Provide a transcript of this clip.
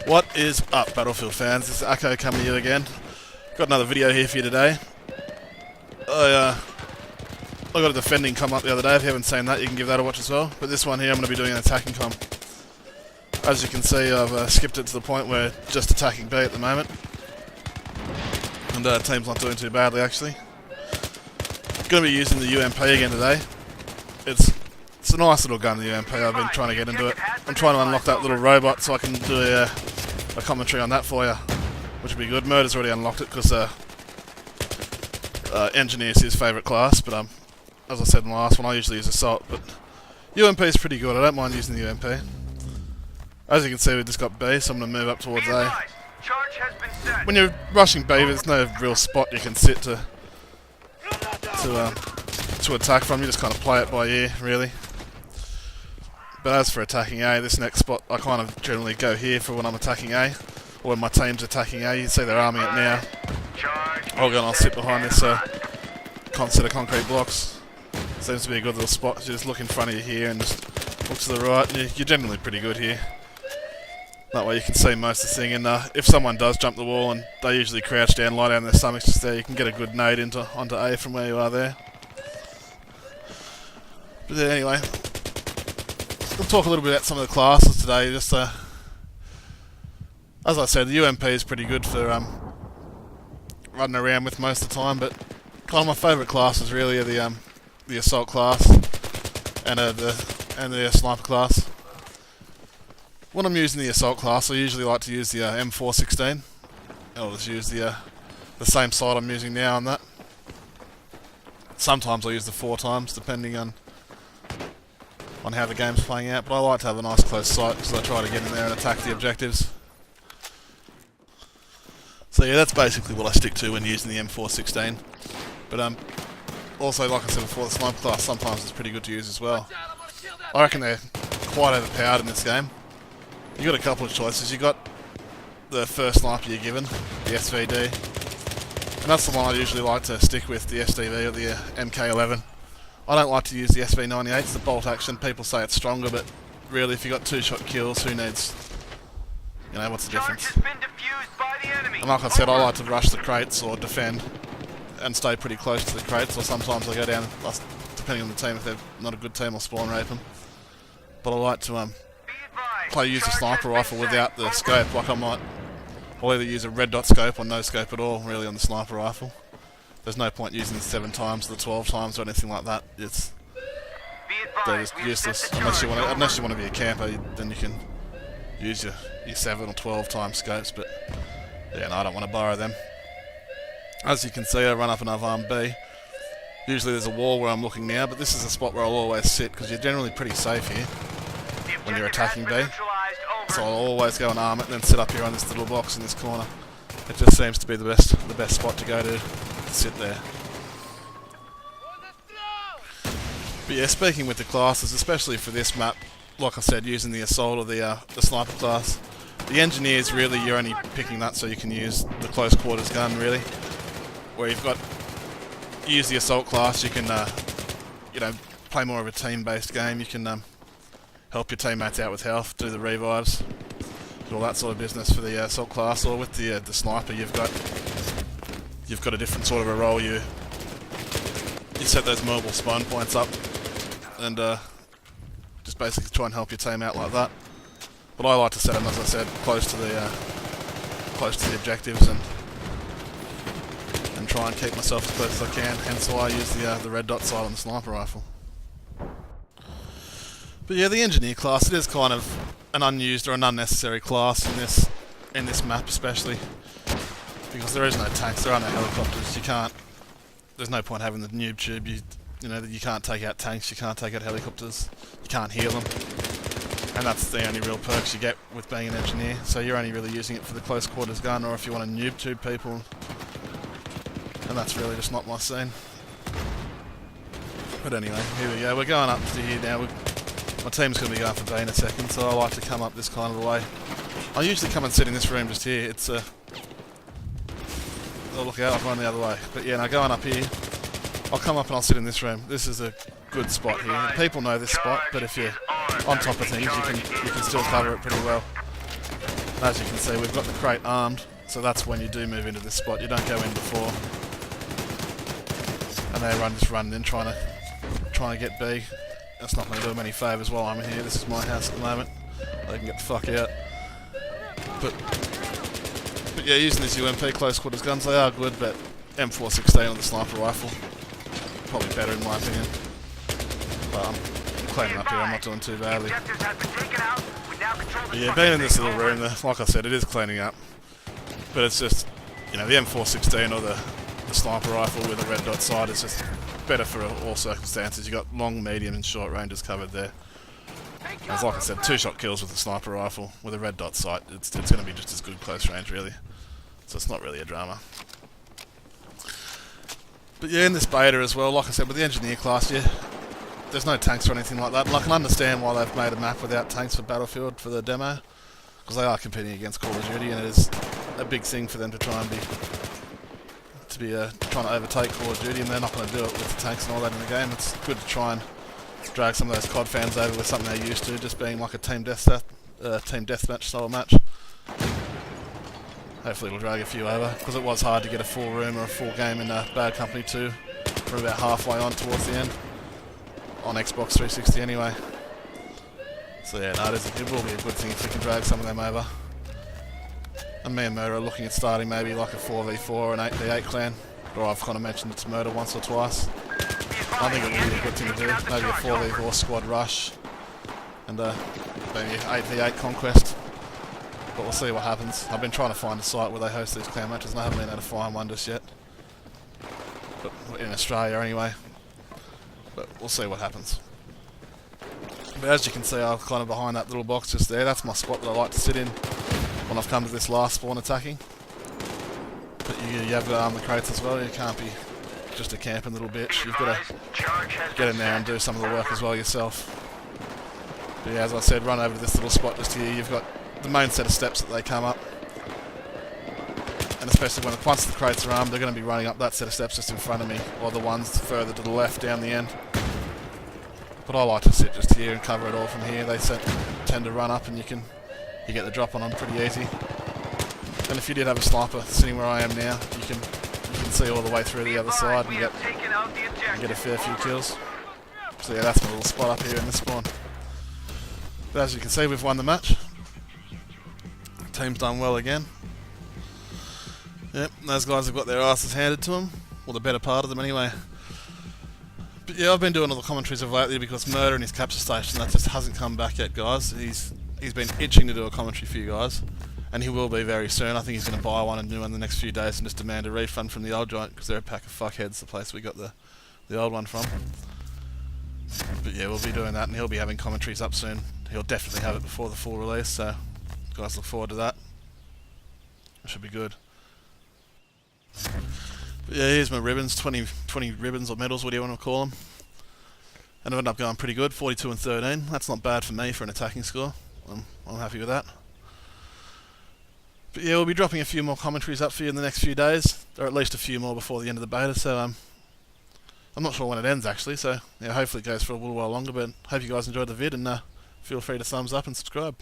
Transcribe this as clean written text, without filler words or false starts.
What is up, Battlefield fans? This is Akko coming to you again. Got another video here for you today. I got a defending com up the other day. If you haven't seen that, you can give that a watch as well. But this one here, I'm going to be doing an attacking com. As you can see, I've skipped it to the point where just attacking B at the moment. And team's not doing too badly, actually. Going to be using the UMP again today. It's a nice little gun, the UMP. I've been trying to get into it. I'm trying to unlock that little robot so I can do a commentary on that for you, which would be good. Murder's already unlocked it because Engineer's his favourite class, but as I said in the last one, I usually use Assault, but UMP is pretty good. I don't mind using the UMP. As you can see, we've just got B, so I'm going to move up towards A. When you're rushing B, there's no real spot you can sit to attack from. You just kind of play it by ear, really. But as for attacking A, this next spot, I kind of generally go here for when I'm attacking A, or when my team's attacking A. You can see they're arming it now. I'll go and I'll sit behind this set of concrete blocks. Seems to be a good little spot. You just look in front of you here and just look to the right, and you're generally pretty good here. That way you can see most of the thing, and if someone does jump the wall and they usually crouch down, lie down their stomachs just there, you can get a good nade onto A from where you are there. But anyway, we'll talk a little bit about some of the classes today. Just as I said, the UMP is pretty good for running around with most of the time, but kind of my favourite classes really are the assault class and the sniper class. When I'm using the assault class, I usually like to use the M416. I'll just use the same sight I'm using now on that. Sometimes I use the 4x, depending on how the game's playing out, but I like to have a nice close sight because I try to get in there and attack the objectives. So yeah, that's basically what I stick to when using the M416. But also, like I said before, the sniper class sometimes is pretty good to use as well. I reckon they're quite overpowered in this game. You've got a couple of choices. You've got the first sniper you're given, the SVD, and that's the one I usually like to stick with, the SDV or the MK11. I don't like to use the SV98, it's the bolt action. People say it's stronger, but really if you've got 2-shot kills, who needs, what's the difference? And like I said, I like to rush the crates or defend and stay pretty close to the crates, or sometimes I go down, depending on the team, if they're not a good team, I'll spawn rape them. But I like to use a sniper rifle without the scope. Like I'll either use a red dot scope or no scope at all, really, on the sniper rifle. There's no point using the 7x or the 12x or anything like that. They're just useless unless you want to be a camper. Then you can use your 7 or 12x scopes. But yeah, no, I don't want to borrow them. As you can see, I run up and I've armed B. Usually there's a wall where I'm looking now, but this is a spot where I'll always sit because you're generally pretty safe here when you're attacking B. So I'll always go and arm it and then sit up here on this little box in this corner. It just seems to be the best spot to go to sit there. But yeah, speaking with the classes, especially for this map, like I said, using the assault or the sniper class, the engineers really, you're only picking that so you can use the close quarters gun really. Where you use the assault class, you can play more of a team-based game. You can help your teammates out with health, do the revives, do all that sort of business for the assault class. Or with the sniper, you've got a different sort of a role. You set those mobile spawn points up and just basically try and help your team out like that. But I like to set them, as I said, close to the objectives and try and keep myself as close as I can. Hence why I use the red dot sight on the sniper rifle. But yeah, the engineer class, it is kind of an unused or an unnecessary class in this map, especially because there is no tanks, there are no helicopters. There's no point having the noob tube. You can't take out tanks, you can't take out helicopters, you can't heal them, and that's the only real perks you get with being an engineer. So you're only really using it for the close quarters gun, or if you want to noob tube people, and that's really just not my scene. But anyway, here we go. We're going up to here now. My team's going to be going for B in a second, so I like to come up this kind of a way. I usually come and sit in this room just here. It's oh, look out, I've run the other way. But yeah, now going up here, I'll come up and I'll sit in this room. This is a good spot here. People know this spot, but if you're on top of things, you can still cover it pretty well. As you can see, we've got the crate armed, so that's when you do move into this spot. You don't go in before. And they just run in trying to get B. That's not going to do them any favours while I'm here. This is my house at the moment. They can get the fuck out. But yeah, using these UMP close quarters guns, they are good, but M416 on the sniper rifle, probably better in my opinion. But I'm cleaning up here, I'm not doing too badly. But yeah, being in this little room, like I said, it is cleaning up. But it's just, you know, the M416 or the sniper rifle with a red dot sight is just better for all circumstances. You've got long, medium and short ranges covered there. As like I said, 2-shot kills with the sniper rifle with a red dot sight. It's going to be just as good close range really. So it's not really a drama. But yeah, in this beta as well, like I said, with the engineer class, yeah, there's no tanks or anything like that. And I can understand why they've made a map without tanks for Battlefield for the demo, because they are competing against Call of Duty, and it is a big thing for them to try and be trying to overtake Call of Duty, and they're not going to do it with the tanks and all that in the game. It's good to try and drag some of those COD fans over with something they're used to, just being like a team deathmatch style match. Hopefully it'll drag a few over, because it was hard to get a full room or a full game in Bad Company 2. We're about halfway on towards the end, on Xbox 360 anyway. So yeah, no, it will be a good thing if we can drag some of them over. And me and Murder are looking at starting maybe like a 4v4 or an 8v8 clan, or I've kind of mentioned it to Murder once or twice. I think it would be a good thing to do, maybe a 4v4 squad rush, and maybe 8v8 conquest. But we'll see what happens. I've been trying to find a site where they host these clan matches and I haven't been able to find one just yet. But in Australia anyway. But we'll see what happens. But as you can see, I'm kind of behind that little box just there. That's my spot that I like to sit in when I've come to this last spawn attacking. But you have got to arm the crates as well. You can't be just a camping little bitch. You've got to get in there and do some of the work as well yourself. But yeah, as I said, run over to this little spot just here. You've got the main set of steps that they come up, and especially once the crates are armed, they're going to be running up that set of steps just in front of me, or the ones further to the left down the end. But I like to sit just here and cover it all from here. They tend to run up, and you get the drop on them pretty easy. And if you did have a sniper sitting where I am now, you can see all the way through the other side and get a fair few kills. So yeah, that's my little spot up here in this spawn. But as you can see, we've won the match. Team's done well again. Yep, those guys have got their asses handed to them, or the better part of them anyway. But yeah, I've been doing all the commentaries of lately because Murder and his capture station, that just hasn't come back yet, guys. He's been itching to do a commentary for you guys, and he will be very soon. I think he's going to buy one and do one in the next few days and just demand a refund from the old joint, because they're a pack of fuckheads, the place we got the old one from. But yeah, we'll be doing that, and he'll be having commentaries up soon. He'll definitely have it before the full release, so guys, look forward to that. It should be good. But yeah, here's my ribbons, 20 ribbons or medals, what do you want to call them. And I ended up going pretty good, 42 and 13. That's not bad for me for an attacking score. I'm happy with that. But yeah, we'll be dropping a few more commentaries up for you in the next few days, or at least a few more before the end of the beta, so I'm not sure when it ends actually, so yeah, hopefully it goes for a little while longer, but hope you guys enjoyed the vid, and feel free to thumbs up and subscribe.